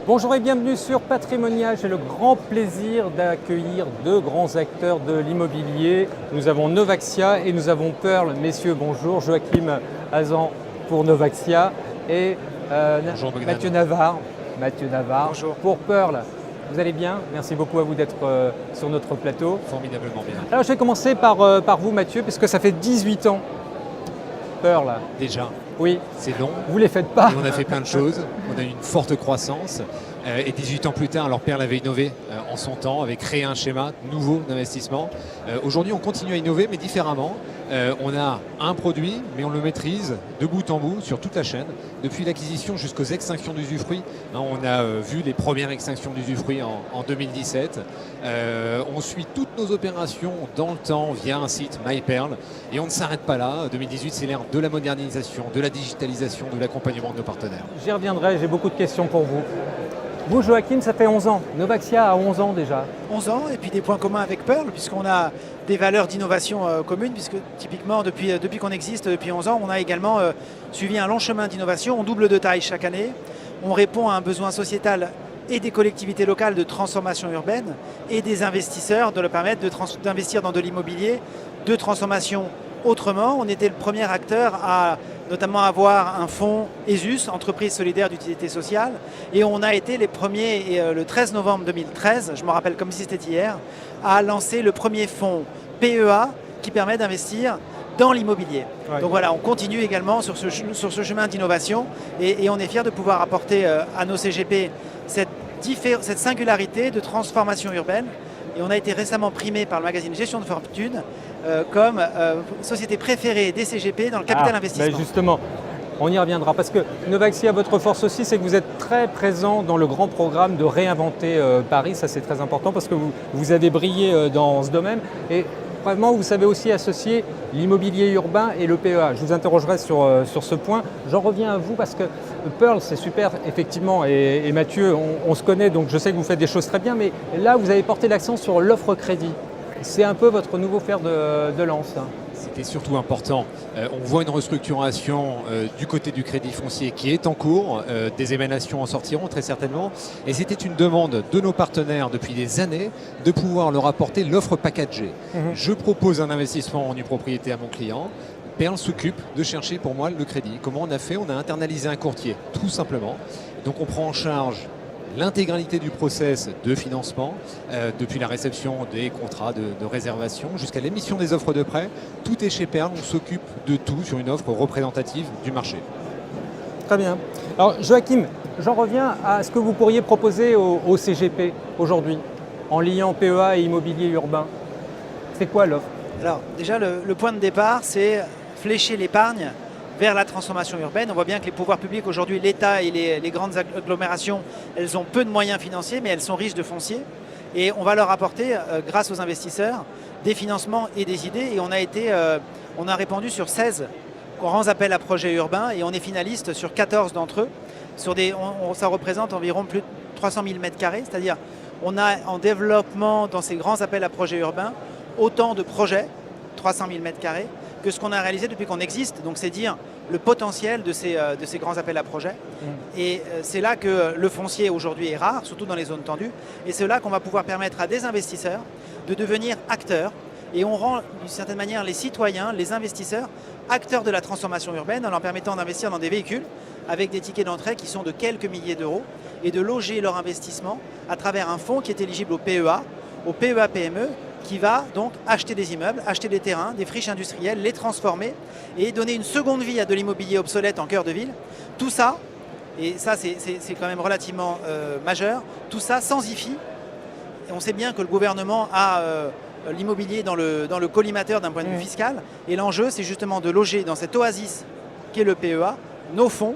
Bonjour et bienvenue sur Patrimonial. J'ai le grand plaisir d'accueillir deux grands acteurs de l'immobilier. Nous avons Novaxia et nous avons Pearl. Messieurs, bonjour. Joachim Hazan pour Novaxia et Mathieu Navarre. Bonjour. Pour Pearl. Vous allez bien? Merci beaucoup à vous d'être sur notre plateau. Formidablement bien. Alors je vais commencer par vous Mathieu, puisque ça fait 18 ans. Pearl. Déjà, Oui, c'est long. vous ne les faites pas. Et on a fait plein de choses. On a eu une forte croissance. Et 18 ans plus tard, alors Pearl avait innové en son temps, avait créé un schéma nouveau d'investissement. Aujourd'hui, on continue à innover, mais différemment. On a un produit, mais on le maîtrise de bout en bout sur toute la chaîne. Depuis l'acquisition jusqu'aux extinctions d'usufruit. On a vu les premières extinctions d'usufruit en 2017. On suit toutes nos opérations dans le temps via un site MyPearl. Et on ne s'arrête pas là. 2018, c'est l'ère de la modernisation, de la digitalisation, de l'accompagnement de nos partenaires. J'y reviendrai, j'ai beaucoup de questions pour vous. Vous, Joachim, ça fait 11 ans. Novaxia a 11 ans déjà. 11 ans, et puis des points communs avec Pearl, puisqu'on a des valeurs d'innovation communes, puisque typiquement depuis qu'on existe, depuis 11 ans, on a également suivi un long chemin d'innovation. On double de taille chaque année. On répond à un besoin sociétal et des collectivités locales de transformation urbaine et des investisseurs de leur permettre d'investir dans de l'immobilier, de transformation autrement. On était le premier acteur à notamment avoir un fonds ESUS, Entreprise solidaire d'utilité sociale, et on a été les premiers, et le 13 novembre 2013, je me rappelle comme si c'était hier, à lancer le premier fonds PEA qui permet d'investir dans l'immobilier. Ouais. Donc voilà, on continue également sur ce chemin d'innovation et on est fiers de pouvoir apporter à nos CGP cette singularité de transformation urbaine. Et on a été récemment primé par le magazine Gestion de Fortune comme société préférée des CGP dans le capital investissement. Ben justement, on y reviendra parce que Novaxia, votre force aussi, c'est que vous êtes très présent dans le grand programme de réinventer Paris. Ça, c'est très important parce que vous avez brillé dans ce domaine. Et vraiment, vous savez aussi associer l'immobilier urbain et le PEA. Je vous interrogerai sur ce point. J'en reviens à vous parce que Pearl, c'est super, effectivement, et Mathieu, on se connaît, donc je sais que vous faites des choses très bien, mais là, vous avez porté l'accent sur l'offre crédit. C'est un peu votre nouveau fer de lance. C'était surtout important. On voit une restructuration du côté du crédit foncier qui est en cours. Des émanations en sortiront très certainement. Et c'était une demande de nos partenaires depuis des années de pouvoir leur apporter l'offre packagée. Je propose un investissement en nue propriété à mon client. Pearl s'occupe de chercher pour moi le crédit. Comment on a fait? On a internalisé un courtier, tout simplement. Donc on prend en charge l'intégralité du process de financement, depuis la réception des contrats de réservation jusqu'à l'émission des offres de prêt. Tout est chez Pearl, on s'occupe de tout sur une offre représentative du marché. Très bien. Alors Joachim, j'en reviens à ce que vous pourriez proposer au CGP aujourd'hui, en liant PEA et immobilier urbain. C'est quoi l'offre? Alors déjà, le point de départ, c'est flécher l'épargne vers la transformation urbaine. On voit bien que les pouvoirs publics aujourd'hui, l'État et les grandes agglomérations, elles ont peu de moyens financiers, mais elles sont riches de foncier. Et on va leur apporter, grâce aux investisseurs, des financements et des idées. Et on a répondu sur 16 grands appels à projets urbains et on est finaliste sur 14 d'entre eux. Ça représente environ plus de 300 000 mètres carrés, c'est-à-dire on a en développement dans ces grands appels à projets urbains autant de projets, 300 000 mètres carrés, que ce qu'on a réalisé depuis qu'on existe. Donc c'est dire le potentiel de ces grands appels à projets. Et c'est là que le foncier aujourd'hui est rare, surtout dans les zones tendues. Et c'est là qu'on va pouvoir permettre à des investisseurs de devenir acteurs. Et on rend d'une certaine manière les citoyens, les investisseurs, acteurs de la transformation urbaine en leur permettant d'investir dans des véhicules avec des tickets d'entrée qui sont de quelques milliers d'euros et de loger leur investissement à travers un fonds qui est éligible au PEA, au PEA-PME, qui va donc acheter des immeubles, acheter des terrains, des friches industrielles, les transformer et donner une seconde vie à de l'immobilier obsolète en cœur de ville. Tout ça, et ça c'est quand même relativement majeur, tout ça sans IFI. Et on sait bien que le gouvernement a l'immobilier dans le collimateur d'un point de vue fiscal. Et l'enjeu, c'est justement de loger dans cette oasis qu'est le PEA, nos fonds,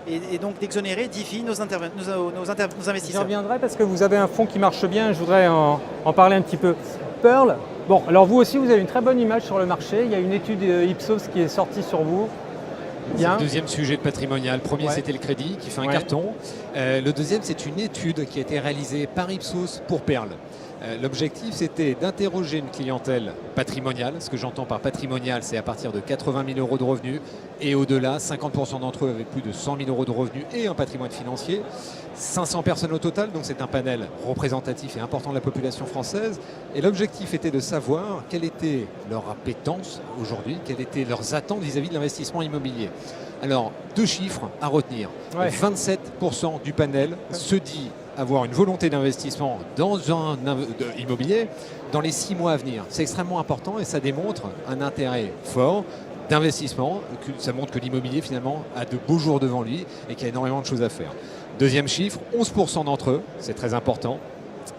et donc d'exonérer d'IFI nos J'y investisseurs. reviendrai parce que vous avez un fonds qui marche bien, je voudrais en parler un petit peu. Pearl, bon, alors vous aussi, vous avez une très bonne image sur le marché. Il y a une étude Ipsos qui est sortie sur vous. C'est le deuxième sujet de patrimonial. Le premier, c'était le crédit qui fait un carton. Le deuxième, c'est une étude qui a été réalisée par Ipsos pour Pearl. L'objectif, c'était d'interroger une clientèle patrimoniale. Ce que j'entends par patrimonial, c'est à partir de 80 000 euros de revenus et au-delà, 50% d'entre eux avaient plus de 100 000 euros de revenus et un patrimoine financier. 500 personnes au total, donc c'est un panel représentatif et important de la population française. Et l'objectif était de savoir quelle était leur appétence aujourd'hui, quelles étaient leurs attentes vis-à-vis de l'investissement immobilier. Alors, 2 chiffres à retenir. Ouais. 27% du panel se dit avoir une volonté d'investissement dans un immobilier dans les 6 mois à venir. C'est extrêmement important et ça démontre un intérêt fort d'investissement. Ça montre que l'immobilier finalement a de beaux jours devant lui et qu'il y a énormément de choses à faire. Deuxième chiffre, 11% d'entre eux, c'est très important,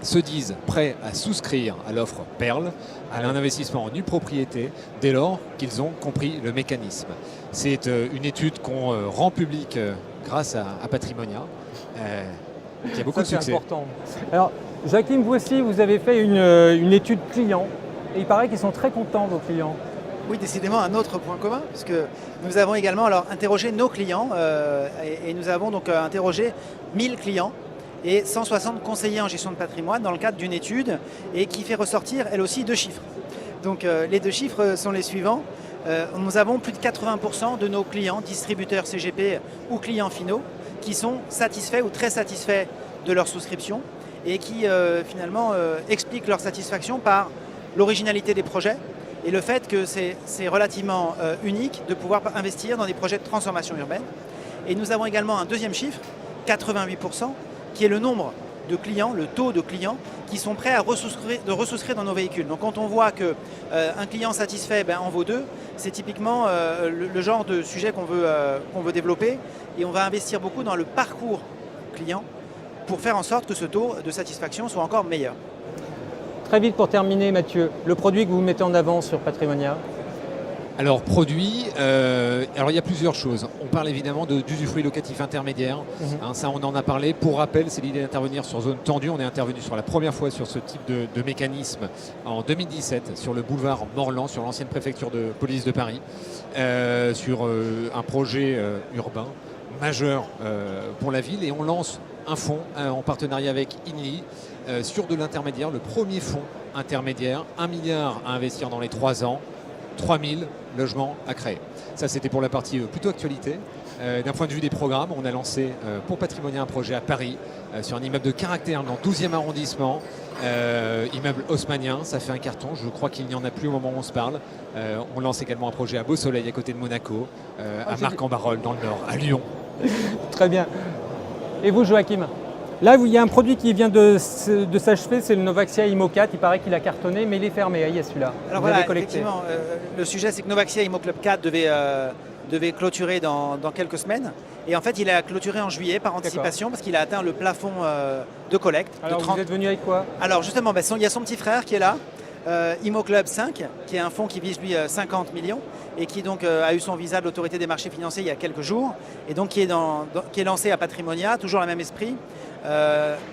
se disent prêts à souscrire à l'offre Perle, à un investissement en nue propriété, dès lors qu'ils ont compris le mécanisme. C'est une étude qu'on rend publique grâce à Patrimonia. Qui a beaucoup de succès. C'est important. Alors, Joachim, vous aussi, vous avez fait une étude client et il paraît qu'ils sont très contents, vos clients. Oui, décidément un autre point commun, parce que nous avons également alors interrogé nos clients et nous avons donc interrogé 1000 clients et 160 conseillers en gestion de patrimoine dans le cadre d'une étude et qui fait ressortir elle aussi 2 chiffres. Donc les 2 chiffres sont les suivants. Nous avons plus de 80% de nos clients, distributeurs CGP ou clients finaux, qui sont satisfaits ou très satisfaits de leur souscription et qui finalement expliquent leur satisfaction par l'originalité des projets et le fait que c'est relativement unique de pouvoir investir dans des projets de transformation urbaine. Et nous avons également un deuxième chiffre, 88%, qui est le nombre de clients, le taux de clients qui sont prêts à ressouscrire dans nos véhicules. Donc quand on voit qu'un client satisfait en vaut 2, c'est typiquement le genre de sujet qu'on veut développer et on va investir beaucoup dans le parcours client pour faire en sorte que ce taux de satisfaction soit encore meilleur. Très vite pour terminer, Mathieu, le produit que vous mettez en avant sur Patrimonia. Alors, produit, alors il y a plusieurs choses. On parle évidemment d'usufruit locatif intermédiaire. Ça, on en a parlé. Pour rappel, c'est l'idée d'intervenir sur zone tendue. On est intervenu sur la première fois sur ce type de mécanisme en 2017 sur le boulevard Morland, sur l'ancienne préfecture de police de Paris, sur un projet urbain majeur pour la ville. Et on lance un fonds en partenariat avec INLI sur de l'intermédiaire, le premier fonds intermédiaire, 1 milliard à investir dans les 3 ans. 3000 logements à créer. Ça, c'était pour la partie plutôt actualité. D'un point de vue des programmes, on a lancé pour Patrimonia un projet à Paris sur un immeuble de caractère dans le 12e arrondissement, immeuble haussmannien. Ça fait un carton. Je crois qu'il n'y en a plus au moment où on se parle. On lance également un projet à Beau-Soleil, à côté de Monaco, à Marc-en-Barœul, dans le Nord, à Lyon. Très bien. Et vous, Joachim ? Là, il y a un produit qui vient de s'achever, c'est le Novaxia Immo 4. Il paraît qu'il a cartonné, mais il est fermé. Il y a celui-là. Alors voilà, effectivement, le sujet, c'est que Novaxia Immo Club 4 devait clôturer dans quelques semaines. Et en fait, il a clôturé en juillet par anticipation parce qu'il a atteint le plafond de collecte. Alors, vous êtes venu avec quoi? Alors justement, il y a son petit frère qui est là. Immo Club 5, qui est un fonds qui vise lui 50 millions et qui donc a eu son visa de l'autorité des marchés financiers il y a quelques jours et donc qui est lancé à Patrimonia, toujours le même esprit,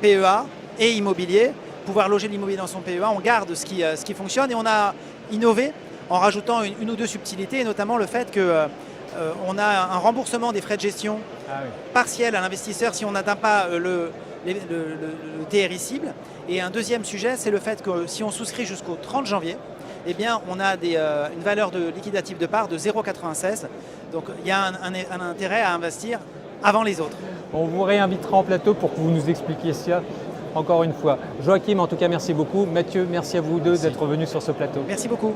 PEA et immobilier, pouvoir loger l'immobilier dans son PEA, on garde ce qui fonctionne et on a innové en rajoutant une ou deux subtilités, et notamment le fait qu'on a un remboursement des frais de gestion partiel à l'investisseur si on n'atteint pas le TRI cible. Et un deuxième sujet, c'est le fait que si on souscrit jusqu'au 30 janvier, eh bien, on a une valeur de liquidatif de part de 0,96. Donc il y a un intérêt à investir avant les autres. On vous réinvitera en plateau pour que vous nous expliquiez ça encore une fois. Joachim, en tout cas, merci beaucoup. Mathieu, merci à vous deux d'être venus sur ce plateau. Merci beaucoup.